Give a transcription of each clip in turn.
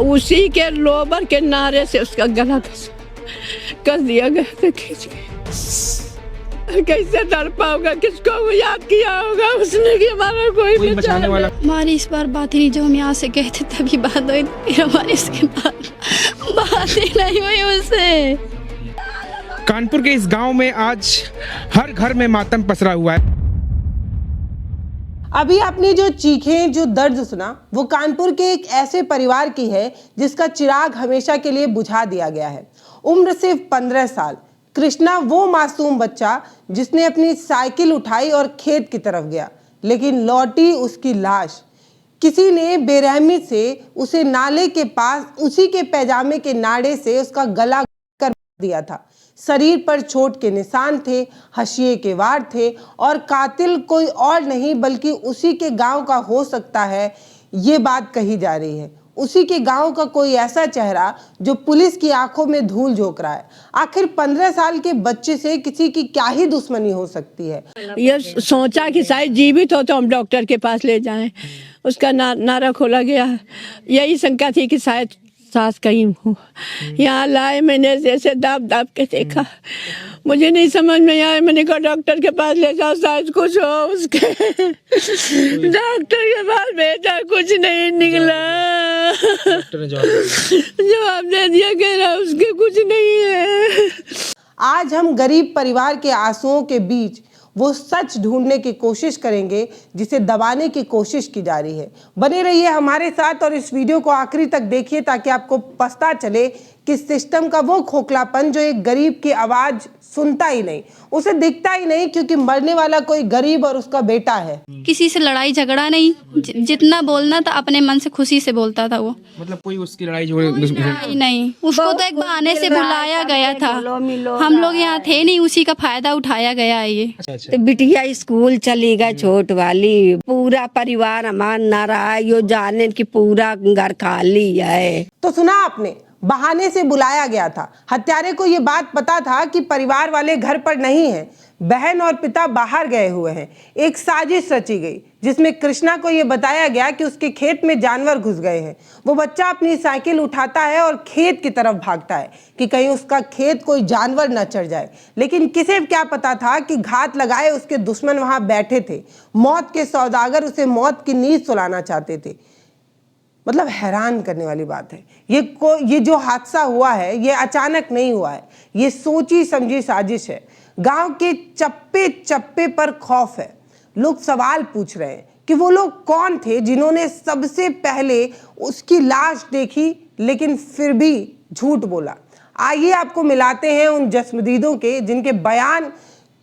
उसी के लोबर के नारे से उसका गला कस दिया गया था खींच के। कैसे तड़पा होगा, किसको याद किया होगा उसने कि हमारा कोई बचाने वाला। हमारी इस बार बात ही नहीं, जो हम यहाँ से गए थे तभी बात हुई, फिर हमारी इसके बाद बात ही नहीं हुई उससे। कानपुर के इस गांव में आज हर घर में मातम पसरा हुआ है। अभी आपने जो चीखें, जो दर्द सुना, वो कानपुर के एक ऐसे परिवार की है जिसका चिराग हमेशा के लिए बुझा दिया गया है। उम्र सिर्फ 15 साल। कृष्णा वो मासूम बच्चा जिसने अपनी साइकिल उठाई और खेत की तरफ गया, लेकिन लौटी उसकी लाश। किसी ने बेरहमी से उसे नाले के पास उसी के पैजामे के नाड़े से उसका गला कर दिया था। शरीर पर चोट के निशान थे, हशिये के वार थे और कातिल कोई और नहीं बल्कि उसी के गांव का हो सकता है, ये बात कही जा रही है। उसी के गांव का कोई ऐसा चेहरा जो पुलिस की आंखों में धूल झोंक रहा है। आखिर 15 साल के बच्चे से किसी की क्या ही दुश्मनी हो सकती है। ये सोचा कि शायद जीवित हो तो हम डॉक्टर के पास ले जाएं। उसका नारा खोला गया। यही शंका थी कि शायद सांस कहीं हूँ। यहाँ लाए, मैंने जैसे दाब दाब के देखा, मुझे नहीं समझ में आया। मैंने कहा डॉक्टर के पास ले जाओ, शायद कुछ हो उसके। डॉक्टर के पास भेजा, कुछ नहीं निकला। जवाब दे दिया, कह रहा उसके कुछ नहीं है। आज हम गरीब परिवार के आंसुओं के बीच वो सच ढूंढने की कोशिश करेंगे जिसे दबाने की कोशिश की जा रही है। बने रहिए हमारे साथ और इस वीडियो को आखिरी तक देखिए ताकि आपको पता चले कि सिस्टम का वो खोखलापन जो एक गरीब की आवाज सुनता ही नहीं, उसे दिखता ही नहीं, क्योंकि मरने वाला कोई गरीब और उसका बेटा है। किसी से लड़ाई झगड़ा नहीं, जितना बोलना था अपने मन से खुशी से बोलता था वो। मतलब कोई उसकी लड़ाई नहीं, उसको तो एक बहाने से बुलाया गया था। हम लोग यहाँ थे नहीं, उसी का फायदा उठाया गया है ये। तो बिटिया स्कूल चली गई छोट वाली, पूरा परिवार हमार ना रहा, यो जाने की पूरा घर खाली है। तो सुना आपने, बहाने से बुलाया गया था। हत्यारे को ये बात पता था कि परिवार वाले घर पर नहीं हैं, बहन और पिता बाहर गए हुए हैं। एक साजिश रची गई जिसमें कृष्णा को ये बताया गया कि उसके खेत में जानवर घुस गए हैं। वो बच्चा अपनी साइकिल उठाता है और खेत की तरफ भागता है कि कहीं उसका खेत कोई जानवर न चढ़ जाए। लेकिन किसे क्या पता था कि घात लगाए उसके दुश्मन वहां बैठे थे। मौत के सौदागर उसे मौत की नींद सुलाना चाहते थे। मतलब हैरान करने वाली बात है। ये जो हादसा हुआ है ये अचानक नहीं हुआ है, ये सोची समझी साजिश है। गांव के चप्पे चप्पे पर खौफ है। लोग सवाल पूछ रहे हैं कि वो लोग कौन थे जिन्होंने सबसे पहले उसकी लाश देखी लेकिन फिर भी झूठ बोला। आइए आपको मिलाते हैं उन जस्मदीदों के जिनके बयान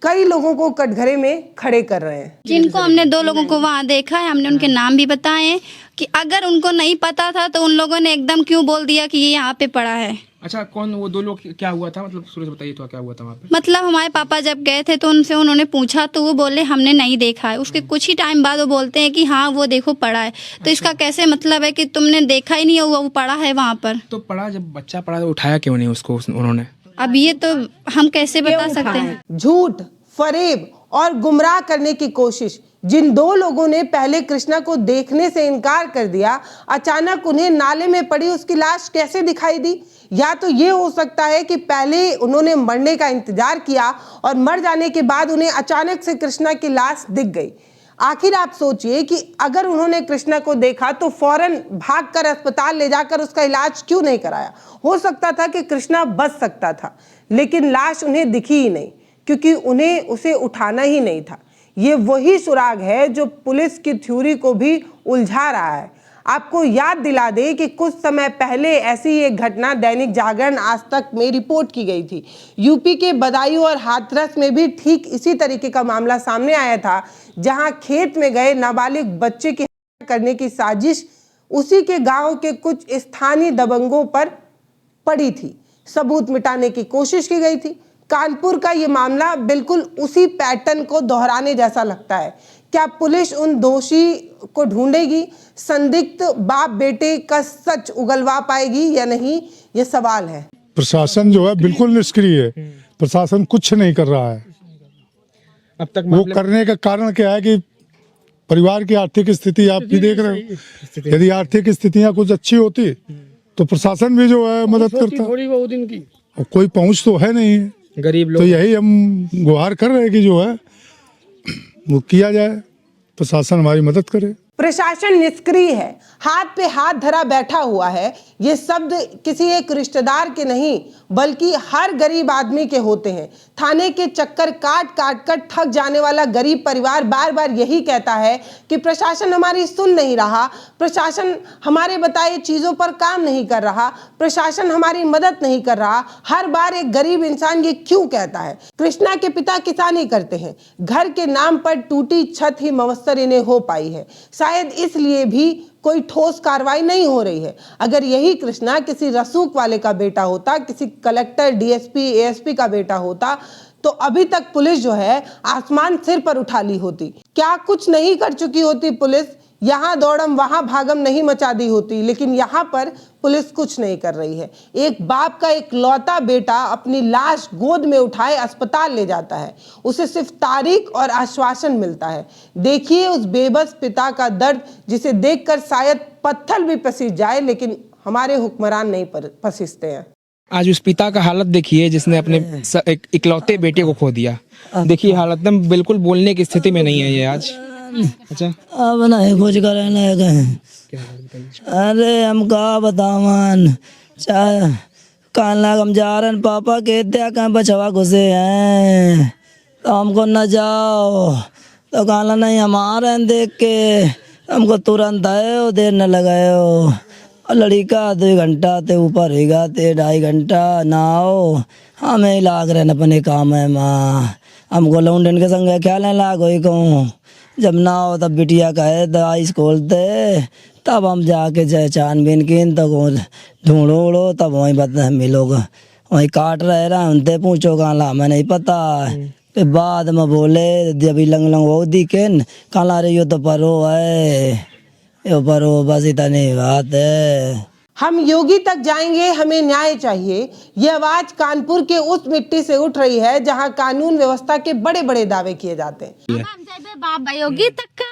कई लोगों को कटघरे में खड़े कर रहे हैं। जिनको हमने 2 लोगों को वहाँ देखा है, हमने उनके नाम भी बताए कि अगर उनको नहीं पता था तो उन लोगों ने एकदम क्यों बोल दिया कि ये यहाँ पे पड़ा है। अच्छा, कौन वो 2 लोग, क्या हुआ था? मतलब शुरू से बताइए तो क्या हुआ था वहाँ पे? मतलब हमारे पापा जब गए थे तो उनसे उन्होंने पूछा तो वो बोले हमने नहीं देखा है। उसके कुछ ही टाइम बाद वो बोलते हैं कि हाँ वो देखो पड़ा है। तो इसका कैसे मतलब है कि तुमने देखा ही नहीं हुआ, वो पड़ा है वहाँ पर? तो पड़ा, जब बच्चा पड़ा तो उठाया क्यों नहीं उसको उन्होंने? अब ये तो हम कैसे बता सकते हैं। झूठ, फरेब और गुमराह करने की कोशिश। जिन 2 लोगों ने पहले कृष्णा को देखने से इनकार कर दिया, अचानक उन्हें नाले में पड़ी उसकी लाश कैसे दिखाई दी? या तो ये हो सकता है कि पहले उन्होंने मरने का इंतजार किया और मर जाने के बाद उन्हें अचानक से कृष्णा की लाश दिख गई। आखिर आप सोचिए कि अगर उन्होंने कृष्णा को देखा तो फौरन भागकर अस्पताल ले जाकर उसका इलाज क्यों नहीं कराया? हो सकता था कि कृष्णा बच सकता था, लेकिन लाश उन्हें दिखी ही नहीं क्योंकि उन्हें उसे उठाना ही नहीं था। ये वही सुराग है जो पुलिस की थ्योरी को भी उलझा रहा है। आपको याद दिला दे कि कुछ समय पहले ऐसी एक घटना दैनिक जागरण, आज तक में रिपोर्ट की गई थी। यूपी के बदायूं और हाथरस में भी ठीक इसी तरीके का मामला सामने आया था, जहां खेत में गए नाबालिग बच्चे की हत्या करने की साजिश उसी के गांव के कुछ स्थानीय दबंगों पर पड़ी थी। सबूत मिटाने की कोशिश की गई थी। कानपुर का ये मामला बिल्कुल उसी पैटर्न को दोहराने जैसा लगता है। क्या पुलिस उन दोषी को ढूंढेगी? संदिग्ध बाप बेटे का सच उगलवा पाएगी या नहीं, ये सवाल है। प्रशासन जो है बिल्कुल निष्क्रिय है। प्रशासन कुछ नहीं कर रहा है। अब तक वो करने का कारण क्या है कि परिवार की आर्थिक स्थिति आप भी देख रहे हो। यदि आर्थिक स्थितियां कुछ अच्छी होती तो प्रशासन भी जो है मदद करता, थोड़ी बहुत इनकी और कोई पहुंच तो है नहीं, गरीब तो लोग। यही हम गुहार कर रहे हैं कि जो है वो किया जाए, प्रशासन हमारी मदद करे। प्रशासन निष्क्रिय है, हाथ पे हाथ धरा बैठा हुआ है। ये शब्द किसी एक रिश्तेदार के नहीं बल्कि हर गरीब आदमी के होते हैं। थाने के चक्कर काट काट कर थक जाने वाला गरीब परिवार बार बार यही कहता है कि प्रशासन हमारी सुन नहीं रहा, प्रशासन हमारे बताए चीज़ों पर काम नहीं कर रहा, प्रशासन हमारी मदद नहीं कर रहा। हर बार एक गरीब इंसान ये क्यों कहता है? कृष्णा के पिता किसानी करते हैं, घर के नाम पर टूटी छत ही मवस्तर इन्हें हो पाई है। शायद इसलिए भी कोई ठोस कार्रवाई नहीं हो रही है। अगर यही कृष्णा किसी रसूख वाले का बेटा होता, किसी कलेक्टर, डीएसपी, एएसपी का बेटा होता, तो अभी तक पुलिस जो है आसमान सिर पर उठा ली होती। क्या कुछ नहीं कर चुकी होती पुलिस? यहाँ दौड़म वहां भागम नहीं मचा दी होती, लेकिन यहाँ पर पुलिस कुछ नहीं कर रही है। एक बाप का एक लौता बेटा अपनी लाश गोद में उठाए अस्पताल ले जाता है, उसे सिर्फ तारीख और आश्वासन मिलता है। देखिए उस बेबस पिता का दर्द, जिसे देखकर शायद पत्थर भी पसीज जाए, लेकिन हमारे हुक्मरान नहीं पसीजते हैं। आज उस पिता का हालत देखिए जिसने अपने एक इकलौते बेटे को खो दिया। देखिए हालत में बिल्कुल बोलने की स्थिति में नहीं है ये आज। अच्छा, अब नहीं कुछ करे नहीं। अरे हम का बतावन, कान हम जा रहे पापा कहते हैं कहीं बचवा घुसे हैं तो हमको न जाओ, तो काला नहीं हमारे देख के हमको तुरंत आए, देर न लगाओ। और लड़का 2 घंटा ते ऊपर रहेगा, ते 2.5 घंटा ना आओ, हमें लाग रहे न अपने काम है माँ। हमको लौंडन के संग ख्याल है लाग हो कहूँ, जब ना हो तब बिटिया कहे दवाई खोलते, तब हम जाके जय छानबीन की तो ढूंढो उड़ो, तब वहीं बता मिलोगा। वहीं काट रहे उनसे पूछो काला हमें नहीं पता। फिर बाद में बोले जब लंग लंग वो दिखेन काला रे यो तो परो है, यो परो, बस इतनी बात है। हम योगी तक जाएंगे, हमें न्याय चाहिए। ये आवाज कानपुर के उस मिट्टी से उठ रही है जहां कानून व्यवस्था के बड़े बड़े दावे किए जाते हैं। बाबा योगी तक का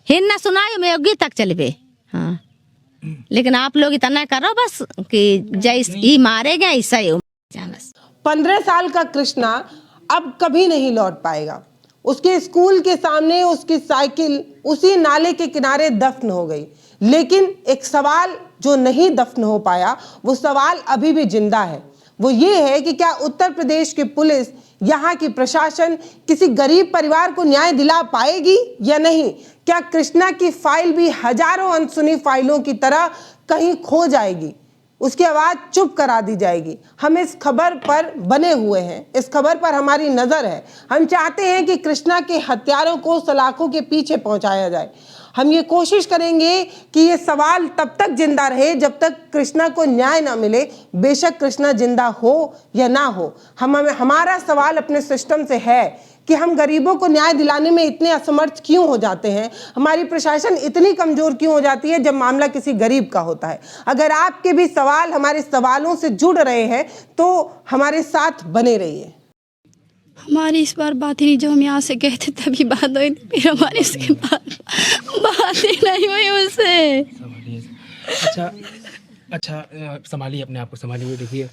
हिन्ना सुनायो मैं योगी तक चलबे। हाँ, लेकिन आप लोग इतना करो बस कि जैसे ही मारेगा ऐसा ही बस। 15 साल का कृष्णा अब कभी नहीं लौट पाएगा। उसके स्कूल के सामने उसकी साइकिल उसी नाले के किनारे दफन हो गई, लेकिन एक सवाल जो नहीं दफन हो पाया, वो सवाल अभी भी जिंदा है। वो ये है कि क्या उत्तर प्रदेश की पुलिस, यहाँ की प्रशासन किसी गरीब परिवार को न्याय दिला पाएगी या नहीं? क्या कृष्णा की फाइल भी हजारों अनसुनी फाइलों की तरह कहीं खो जाएगी? उसकी आवाज चुप करा दी जाएगी? हम इस खबर पर बने हुए हैं, इस खबर पर हमारी नजर है। हम चाहते हैं कि कृष्णा के हत्यारों को सलाखों के पीछे पहुंचाया जाए। हम ये कोशिश करेंगे कि ये सवाल तब तक जिंदा रहे जब तक कृष्णा को न्याय ना मिले, बेशक कृष्णा जिंदा हो या ना हो। हमारा सवाल अपने सिस्टम से है कि हम गरीबों को न्याय दिलाने में इतने असमर्थ क्यों हो जाते हैं? हमारी प्रशासन इतनी कमजोर क्यों हो जाती है जब मामला किसी गरीब का होता है? अगर आपके भी सवाल हमारे सवालों से जुड़ रहे हैं तो हमारे साथ बने रहिए। हमारी इस बार बात ही नहीं, जो हम यहाँ से गए थे तभी बात हुई थी, फिर हमारी इसके बाद बात ही नहीं हुई उससे। अच्छा, संभालिए अपने आप को, संभालिए। देखिए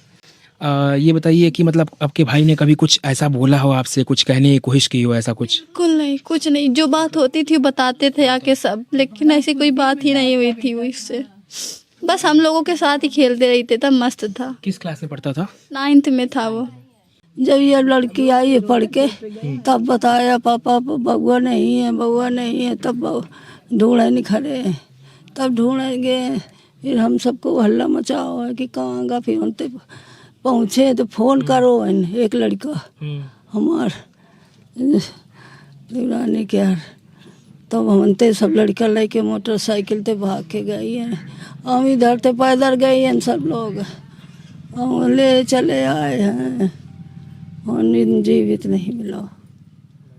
ये बताइए कि मतलब आपके भाई ने कभी कुछ ऐसा बोला हो आपसे, कुछ कहने की कोशिश की हो, ऐसा कुछ? बिल्कुल नहीं, कुछ नहीं। जो बात होती थी बताते थे आके सब, लेकिन ऐसी कोई बात ही नहीं हुई थी उससे। बस हम लोगों के साथ ही खेलते रहते, तब मस्त था। किस क्लास में पढ़ता था? 9th में था वो। जब ये लड़की आई है पढ़ के, तब बताया पापा बउआ नहीं है, बउआ नहीं है। तब ढूंढे नहीं खड़े, तब ढूंढेंगे, फिर हम सबको हल्ला मचाओ है कि कहाँ गा। फिर उनते पहुँचे तो फोन करो, एक लड़का हमार दुरानी के यार, तब हमते सब लड़का लेके मोटरसाइकिल ते भाग के गई है। हम इधर ते पैदल गई हैं सब लोग, हम ले चले आए हैं और जीवित नहीं मिला।